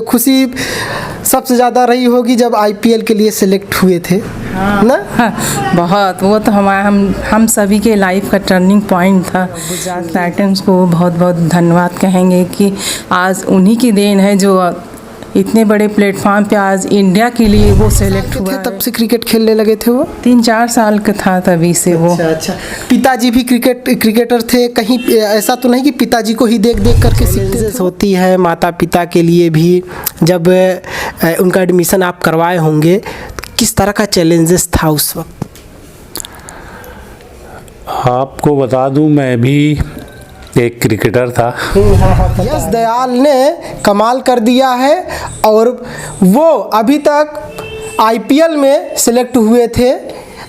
खुशी सबसे ज़्यादा रही होगी जब आईपीएल के लिए सिलेक्ट हुए थे। हाँ, ना बहुत, वो तो हम सभी के लाइफ का टर्निंग पॉइंट था। गुजरात टाइटंस को बहुत बहुत धन्यवाद कहेंगे कि आज उन्हीं की देन है जो इतने बड़े प्लेटफॉर्म पे आज इंडिया के लिए वो सेलेक्ट हुआ है। तब से क्रिकेट खेलने लगे थे वो? 3-4 साल का था तभी से वो। अच्छा। पिताजी भी क्रिकेटर थे? कहीं ऐसा तो नहीं कि पिताजी को ही देख देख करके सीखते होती है माता पिता के लिए भी? जब उनका एडमिशन आप करवाए होंगे, किस तरह का चैलेंजेस था उस वक्त? आपको बता दूं, मैं भी एक क्रिकेटर था। यश दयाल ने कमाल कर दिया है और वो अभी तक आईपीएल में सिलेक्ट हुए थे।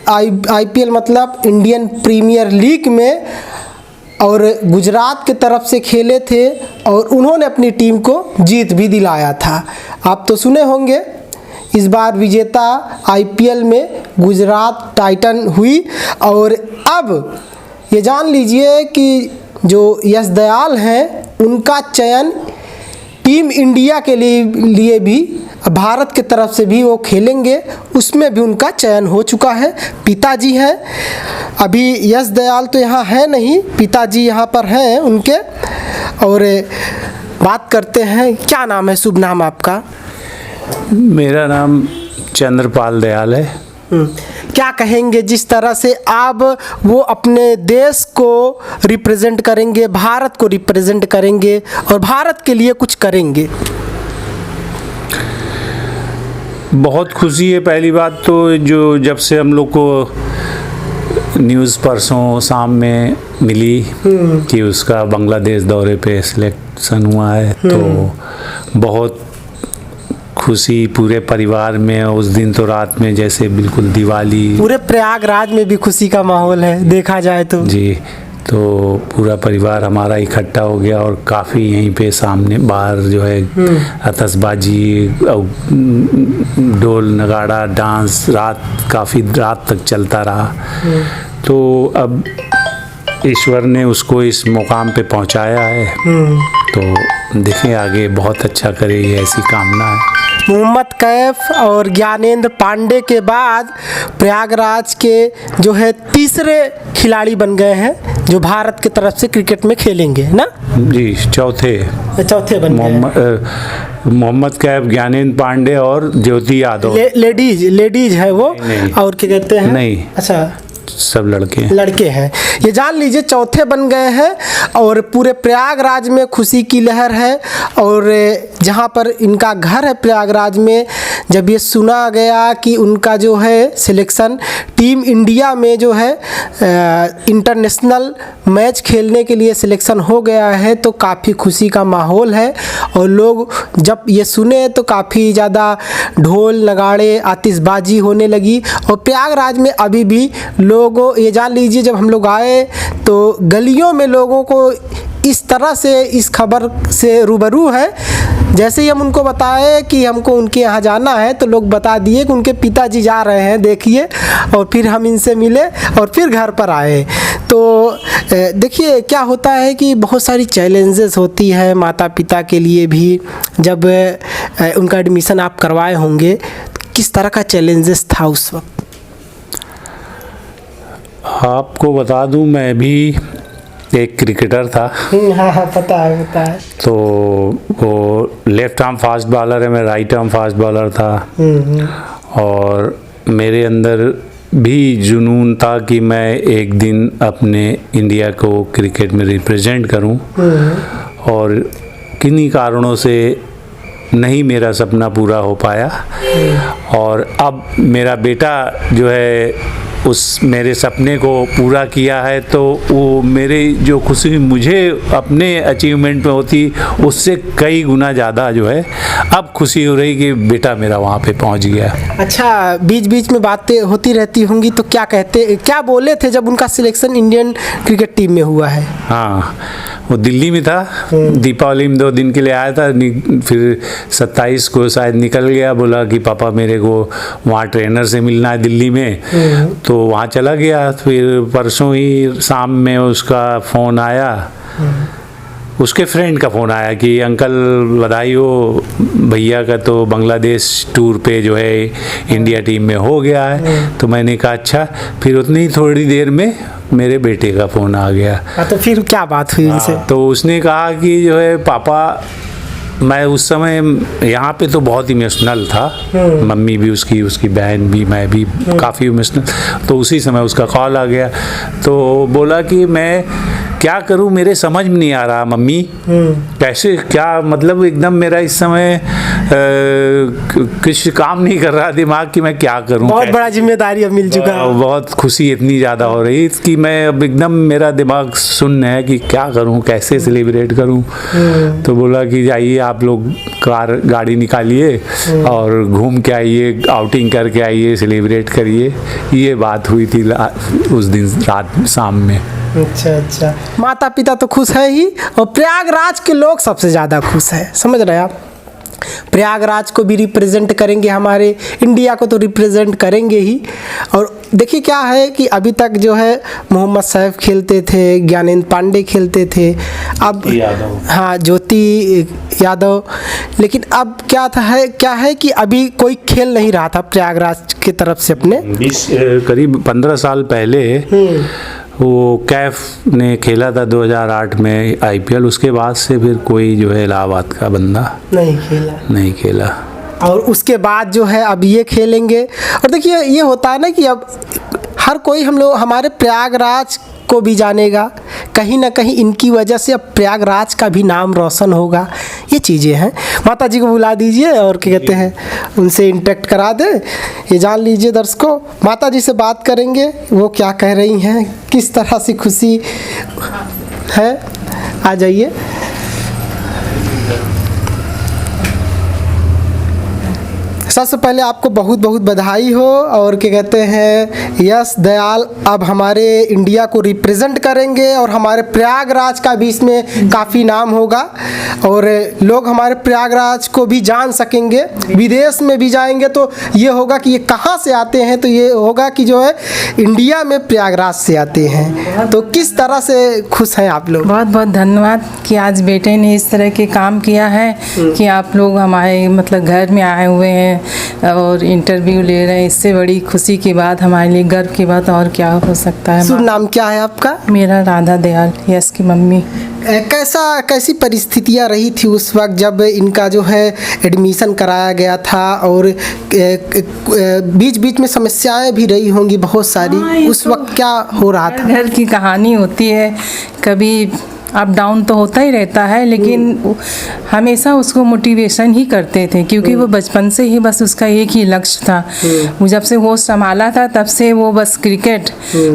आईपीएल मतलब इंडियन प्रीमियर लीग में, और गुजरात के तरफ से खेले थे और उन्होंने अपनी टीम को जीत भी दिलाया था। आप तो सुने होंगे, इस बार विजेता आईपीएल में गुजरात टाइटन हुई। और अब ये जान लीजिए कि जो यश दयाल हैं, उनका चयन टीम इंडिया के लिए भी, भारत के तरफ से भी वो खेलेंगे, उसमें भी उनका चयन हो चुका है। पिताजी हैं, अभी यश दयाल तो यहाँ है नहीं, पिताजी यहाँ पर हैं उनके। और बात करते हैं, क्या नाम है, शुभ नाम आपका? मेरा नाम चंद्रपाल दयाल है। क्या कहेंगे जिस तरह से आप वो अपने देश को रिप्रेजेंट करेंगे, भारत को रिप्रेजेंट करेंगे और भारत के लिए कुछ करेंगे? बहुत खुशी है। पहली बात तो जो जब से हम लोग को न्यूज़ परसों शाम में मिली कि उसका बांग्लादेश दौरे पे सिलेक्शन हुआ है, तो बहुत खुशी पूरे परिवार में। उस दिन तो रात में जैसे बिल्कुल दिवाली, पूरे प्रयागराज में भी खुशी का माहौल है देखा जाए तो। जी, तो पूरा परिवार हमारा इकट्ठा हो गया और काफ़ी यहीं पे सामने बाहर जो है आतिशबाजी, ढोल नगाड़ा, डांस काफ़ी रात तक चलता रहा। तो अब ईश्वर ने उसको इस मुकाम पे पहुंचाया है, तो देखिए आगे बहुत अच्छा करे, ये ऐसी कामना है। मोहम्मद कैफ और ज्ञानेंद्र पांडे के बाद प्रयागराज के जो है तीसरे खिलाड़ी बन गए हैं जो भारत की तरफ से क्रिकेट में खेलेंगे ना? जी, चौथे बन गए। मोहम्मद कैफ, ज्ञानेंद्र पांडे और ज्योति यादव। लेडीज है वो? नहीं। और क्या कहते हैं? नहीं, अच्छा, सब लड़के हैं। ये जान लीजिए चौथे बन गए हैं और पूरे प्रयागराज में खुशी की लहर है। और जहाँ पर इनका घर है प्रयागराज में, जब ये सुना गया कि उनका जो है सिलेक्शन टीम इंडिया में जो है इंटरनेशनल मैच खेलने के लिए सिलेक्शन हो गया है, तो काफ़ी खुशी का माहौल है। और लोग जब ये सुने तो काफ़ी ज़्यादा ढोल नगाड़े आतिशबाजी होने लगी। और प्रयागराज में अभी भी लोगों, ये जान लीजिए जब हम लोग आए तो गलियों में लोगों को इस तरह से इस खबर से रूबरू है, जैसे ही हम उनको बताए कि हमको उनके यहाँ जाना है तो लोग बता दिए कि उनके पिताजी जा रहे हैं, देखिए। और फिर हम इनसे मिले और फिर घर पर आए। तो देखिए क्या होता है कि बहुत सारी चैलेंजेस होती है माता पिता के लिए भी। जब उनका एडमिशन आप करवाए होंगे, किस तरह का चैलेंजेस था उस वक्त? आपको बता दूं, मैं भी एक क्रिकेटर था। हाँ, पता है। तो वो लेफ्ट आर्म फास्ट बॉलर है, मैं राइट आर्म फास्ट बॉलर था। और मेरे अंदर भी जुनून था कि मैं एक दिन अपने इंडिया को क्रिकेट में रिप्रेजेंट करूं। और किन्हीं कारणों से नहीं मेरा सपना पूरा हो पाया। और अब मेरा बेटा जो है उस मेरे सपने को पूरा किया है, तो वो मेरी जो खुशी मुझे अपने अचीवमेंट में होती उससे कई गुना ज़्यादा जो है अब खुशी हो रही कि बेटा मेरा वहाँ पे पहुँच गया। अच्छा, बीच बीच में बातें होती रहती होंगी, तो क्या बोले थे जब उनका सिलेक्शन इंडियन क्रिकेट टीम में हुआ है? हाँ, वो दिल्ली में था, दीपावली में 2 दिन के लिए आया था, फिर 27 को शायद निकल गया। बोला कि पापा मेरे को वहाँ ट्रेनर से मिलना है दिल्ली में, तो वहाँ चला गया। फिर परसों ही शाम में उसका फ़ोन आया, उसके फ्रेंड का फ़ोन आया कि अंकल बधाई हो, भैया का तो बांग्लादेश टूर पे जो है इंडिया टीम में हो गया है। तो मैंने कहा अच्छा। फिर उतनी थोड़ी देर में मेरे बेटे का फ़ोन आ गया। तो फिर क्या बात हुई उनसे? तो उसने कहा कि जो है पापा, मैं उस समय यहाँ पे तो बहुत इमोशनल था, मम्मी भी उसकी बहन भी, मैं भी काफ़ी इमोशनल। तो उसी समय उसका कॉल आ गया। तो बोला कि मैं क्या करूँ, मेरे समझ में नहीं आ रहा मम्मी, कैसे क्या, मतलब एकदम मेरा इस समय कुछ काम नहीं कर रहा दिमाग कि मैं क्या करूँ। बहुत बड़ा जिम्मेदारी अब मिल चुका है। बहुत खुशी इतनी ज़्यादा हो रही कि मैं अब एकदम मेरा दिमाग सुन्न है कि क्या करूँ, कैसे सेलिब्रेट करूँ। तो बोला कि जाइए आप लोग गाड़ी निकालिए और घूम के आइए, आउटिंग करके आइए, सेलिब्रेट करिए। ये बात हुई थी उस दिन रात शाम में। अच्छा, माता पिता तो खुश है ही, और प्रयागराज के लोग सबसे ज़्यादा खुश हैं, समझ रहे हैं आप। प्रयागराज को भी रिप्रेजेंट करेंगे, हमारे इंडिया को तो रिप्रेजेंट करेंगे ही। और देखिए क्या है कि अभी तक जो है मोहम्मद सैफ खेलते थे, ज्ञानेंद्र पांडे खेलते थे, अब हाँ ज्योति यादव, लेकिन अब क्या है कि अभी कोई खेल नहीं रहा था प्रयागराज की तरफ से। अपने करीब 15 साल पहले वो कैफ ने खेला था 2008 में IPL। उसके बाद से फिर कोई जो है इलाहाबाद का बंदा नहीं खेला। और उसके बाद जो है अब ये खेलेंगे। और देखिए ये होता है ना कि अब हर कोई हमारे प्रयागराज को भी जानेगा, कहीं ना कहीं इनकी वजह से अब प्रयागराज का भी नाम रोशन होगा। ये चीज़ें हैं। माता जी को बुला दीजिए और क्या कहते हैं, उनसे इंटरेक्ट करा दे। ये जान लीजिए दर्शकों, माता जी से बात करेंगे, वो क्या कह रही हैं, किस तरह से खुशी है। आ जाइए। सबसे पहले आपको बहुत बहुत बधाई हो। और क्या कहते हैं, यश दयाल अब हमारे इंडिया को रिप्रेजेंट करेंगे और हमारे प्रयागराज का भी इसमें काफ़ी नाम होगा और लोग हमारे प्रयागराज को भी जान सकेंगे। विदेश में भी जाएंगे तो ये होगा कि ये कहाँ से आते हैं, तो ये होगा कि जो है इंडिया में प्रयागराज से आते हैं। तो किस तरह से खुश हैं आप लोग? बहुत बहुत धन्यवाद कि आज बेटे ने इस तरह के काम किया है कि आप लोग हमारे मतलब घर में आए हुए हैं और इंटरव्यू ले रहे हैं। इससे बड़ी खुशी की बात, हमारे लिए गर्व की बात और क्या हो सकता है। शुभ नाम क्या है आपका? मेरा राधा दयाल, यश की मम्मी। कैसी परिस्थितियाँ रही थी उस वक्त जब इनका जो है एडमिशन कराया गया था, और बीच बीच में समस्याएं भी रही होंगी बहुत सारी, उस वक्त क्या हो रहा था? घर की कहानी होती है, कभी अप डाउन तो होता ही रहता है, लेकिन हमेशा उसको मोटिवेशन ही करते थे क्योंकि वो बचपन से ही बस उसका एक ही लक्ष्य था। वो जब से होश संभाला था तब से वो बस क्रिकेट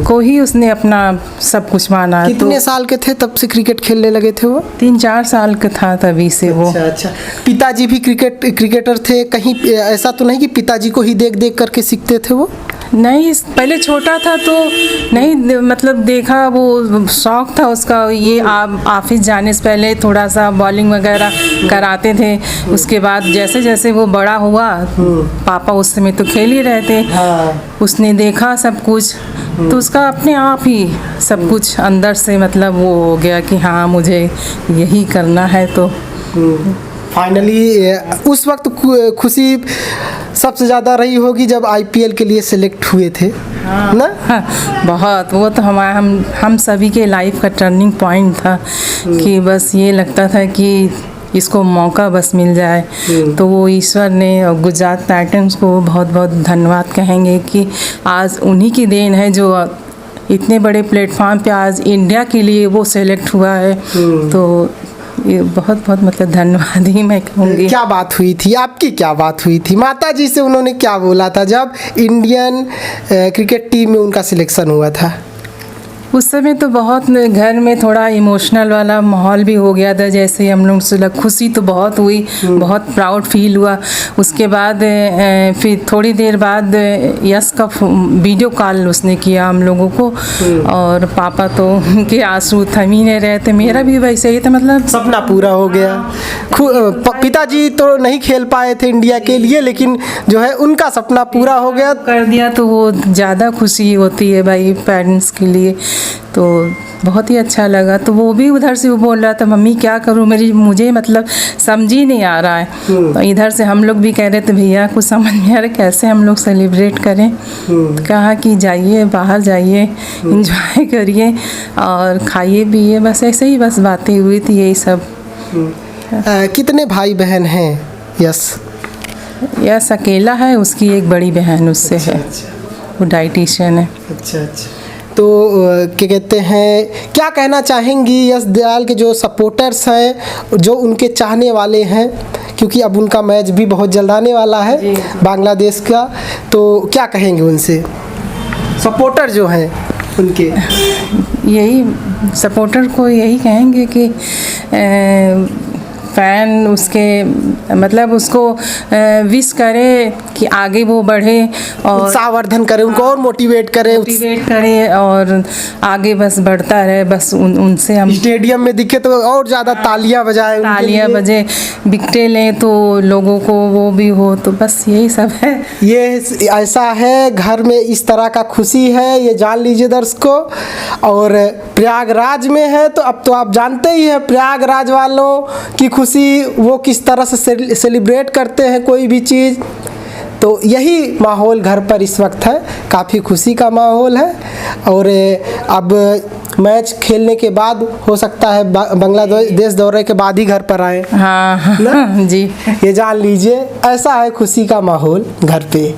को ही उसने अपना सब कुछ माना। कितने साल के थे तब से क्रिकेट खेलने लगे थे वो? 3-4 साल का था तभी से वो। अच्छा। पिताजी भी क्रिकेटर थे? कहीं ऐसा तो नहीं कि पिताजी को ही देख देख करके सीखते थे वो? नहीं, पहले छोटा था तो नहीं, मतलब देखा, वो शौक था उसका। ये ऑफिस जाने से पहले थोड़ा सा बॉलिंग वगैरह कराते थे। उसके बाद जैसे जैसे वो बड़ा हुआ, पापा उस समय तो खेल ही रहे थे, उसने देखा सब कुछ, तो उसका अपने आप ही सब कुछ अंदर से मतलब वो हो गया कि हाँ मुझे यही करना है। तो फाइनली उस वक्त खुशी सबसे ज़्यादा रही होगी जब IPL के लिए सिलेक्ट हुए थे। हाँ, ना? हाँ, बहुत। वो तो हम सभी के लाइफ का टर्निंग पॉइंट था कि बस ये लगता था कि इसको मौका बस मिल जाए। तो वो ईश्वर ने और गुजरात टाइटंस को बहुत बहुत धन्यवाद कहेंगे कि आज उन्हीं की देन है जो इतने बड़े प्लेटफॉर्म पे आज इंडिया के लिए वो सेलेक्ट हुआ है। तो ये बहुत बहुत मतलब धन्यवाद ही मैं कहूँगी। क्या बात हुई थी आपकी, क्या बात हुई थी माता जी से? उन्होंने क्या बोला था जब इंडियन क्रिकेट टीम में उनका सिलेक्शन हुआ था? उस समय तो बहुत घर में थोड़ा इमोशनल वाला माहौल भी हो गया था। जैसे हम लोग से खुशी तो बहुत हुई, बहुत प्राउड फील हुआ। उसके बाद फिर थोड़ी देर बाद यश का वीडियो कॉल उसने किया हम लोगों को, और पापा तो उनके आंसू थम ही नहीं रहे थे। मेरा भी वैसे ही था, मतलब सपना पूरा हो गया। पिताजी तो नहीं खेल पाए थे इंडिया के लिए, लेकिन जो है उनका सपना पूरा हो गया कर दिया, तो वो ज़्यादा खुशी होती है भाई पेरेंट्स के लिए तो बहुत ही अच्छा लगा। तो वो भी उधर से वो बोल रहा था मम्मी क्या करूँ, मुझे मतलब समझ ही नहीं आ रहा है। तो इधर से हम लोग भी कह रहे थे भैया कुछ समझ नहीं आ रहा कैसे हम लोग सेलिब्रेट करें। तो कहा कि जाइए बाहर जाइए, इंजॉय करिए और खाइए पिए, बस ऐसे ही बस बातें हुई थी यही सब। कितने भाई बहन हैं यस? यस अकेला है, उसकी एक बड़ी बहन उससे है, वो डाइटिशियन है। अच्छा अच्छा। तो क्या कहते हैं, क्या कहना चाहेंगी यश दयाल के जो सपोर्टर्स हैं, जो उनके चाहने वाले हैं, क्योंकि अब उनका मैच भी बहुत जल्द आने वाला है बांग्लादेश का, तो क्या कहेंगे उनसे, सपोर्टर जो हैं उनके? यही सपोर्टर को यही कहेंगे कि फ़ैन उसके मतलब उसको विश करे कि आगे वो बढ़े और उत्साहवर्धन करे, उनको और मोटिवेट करे और आगे बस बढ़ता रहे। बस उनसे हम स्टेडियम में दिखे तो और ज़्यादा तालियां बजाएं, तालियां बजे, विकेटें लें तो लोगों को वो भी हो, तो बस यही सब है। ये ऐसा है, घर में इस तरह का खुशी है, ये जान लीजिए दर्शकों। और प्रयागराज में है तो अब तो आप जानते ही हैं प्रयागराज वालों की खुशी वो किस तरह से सेलिब्रेट करते हैं कोई भी चीज़। तो यही माहौल घर पर इस वक्त है, काफ़ी खुशी का माहौल है। और अब मैच खेलने के बाद हो सकता है बांग्लादेश दौरे के बाद ही घर पर आए। हाँ जी, ये जान लीजिए ऐसा है खुशी का माहौल घर पे।